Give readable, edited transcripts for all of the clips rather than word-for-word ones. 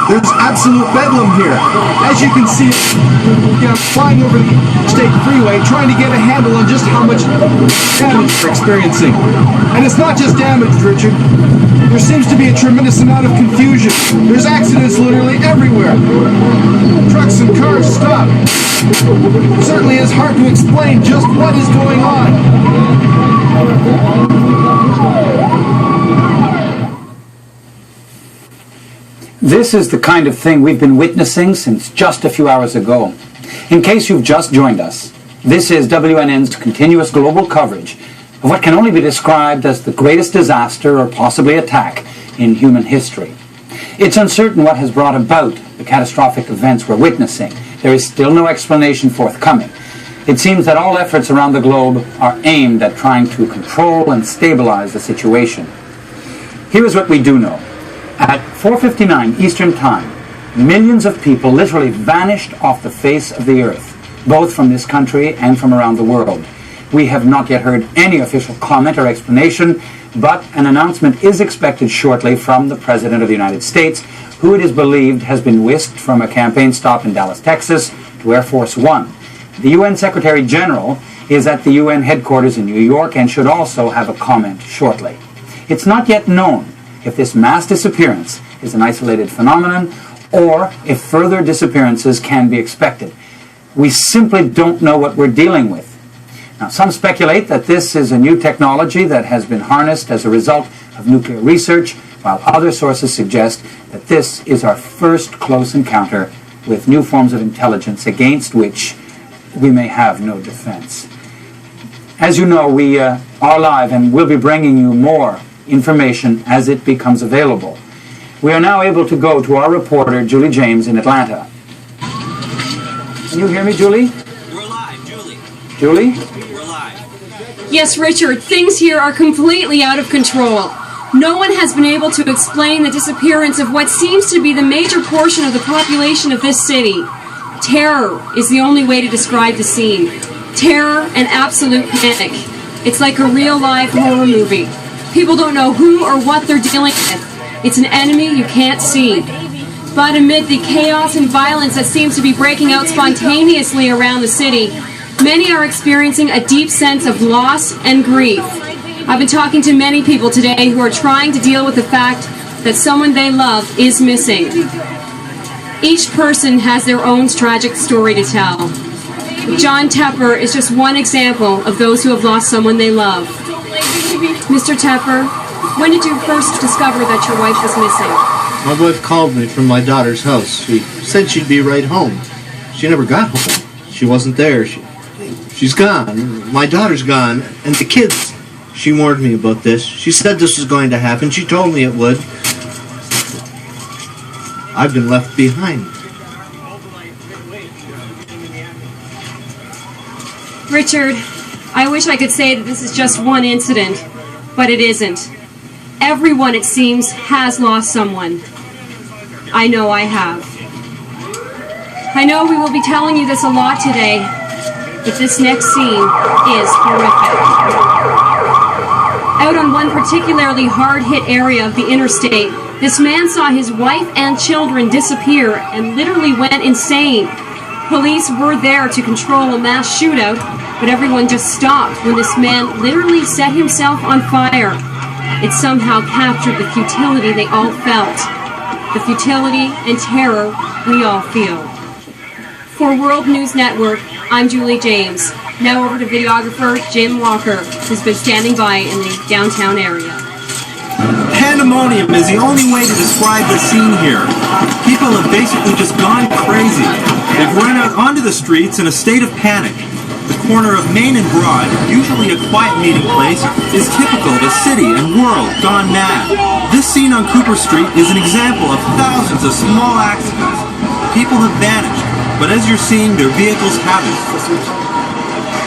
There's absolute bedlam here. As you can see, flying over the state freeway, trying to get a handle on just how much damage we're experiencing. And it's not just damage, Richard. There seems to be a tremendous amount of confusion. There's accidents literally everywhere. Trucks and cars stop. It certainly is hard to explain just what is going on. This is the kind of thing we've been witnessing since just a few hours ago. In case you've just joined us, this is WNN's continuous global coverage of what can only be described as the greatest disaster or possibly attack in human history. It's uncertain what has brought about the catastrophic events we're witnessing. There is still no explanation forthcoming. It seems that all efforts around the globe are aimed at trying to control and stabilize the situation. Here is what we do know. At 4:59 Eastern Time, millions of people literally vanished off the face of the earth, both from this country and from around the world. We have not yet heard any official comment or explanation, but an announcement is expected shortly from the President of the United States, who it is believed has been whisked from a campaign stop in Dallas, Texas, to Air Force One. The UN Secretary General is at the UN headquarters in New York and should also have a comment shortly. It's not yet known if this mass disappearance is an isolated phenomenon or if further disappearances can be expected. We simply don't know what we're dealing with. Now, some speculate that this is a new technology that has been harnessed as a result of nuclear research, while other sources suggest that this is our first close encounter with new forms of intelligence against which we may have no defense. As you know, we are live and will be bringing you more information as it becomes available. We are now able to go to our reporter, Julie James, in Atlanta. Can you hear me, Julie? We're live, Julie. Julie? We're live. Yes, Richard, things here are completely out of control. No one has been able to explain the disappearance of what seems to be the major portion of the population of this city. Terror is the only way to describe the scene. Terror and absolute panic. It's like a real live horror movie. People don't know who or what they're dealing with. It's an enemy you can't see. But amid the chaos and violence that seems to be breaking out spontaneously around the city, many are experiencing a deep sense of loss and grief. I've been talking to many people today who are trying to deal with the fact that someone they love is missing. Each person has their own tragic story to tell. John Tepper is just one example of those who have lost someone they love. Mr. Tepper, when did you first discover that your wife was missing? My wife called me from my daughter's house. She said she'd be right home. She never got home. She wasn't there. She's gone. My daughter's gone. And the kids, she warned me about this. She said this was going to happen. She told me it would. I've been left behind. Richard, I wish I could say that this is just one incident, but it isn't. Everyone, it seems, has lost someone. I know I have. I know we will be telling you this a lot today, but this next scene is horrific. Out on one particularly hard-hit area of the interstate, this man saw his wife and children disappear and literally went insane. Police were there to control a mass shootout, but everyone just stopped when this man literally set himself on fire. It somehow captured the futility they all felt, the futility and terror we all feel. For World News Network, I'm Julie James. Now over to videographer Jim Walker, who's been standing by in the downtown area. Pandemonium is the only way to describe the scene here. People have basically just gone crazy. They've run out onto the streets in a state of panic. The corner of Main and Broad, usually a quiet meeting place, is typical of a city and world gone mad. This scene on Cooper Street is an example of thousands of small accidents. People have vanished, but as you're seeing, their vehicles haven't.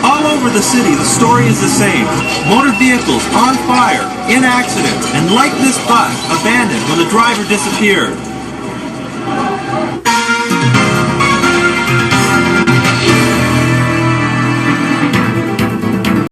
All over the city, the story is the same. Motor vehicles on fire, in accidents, and like this bus, abandoned when the driver disappeared.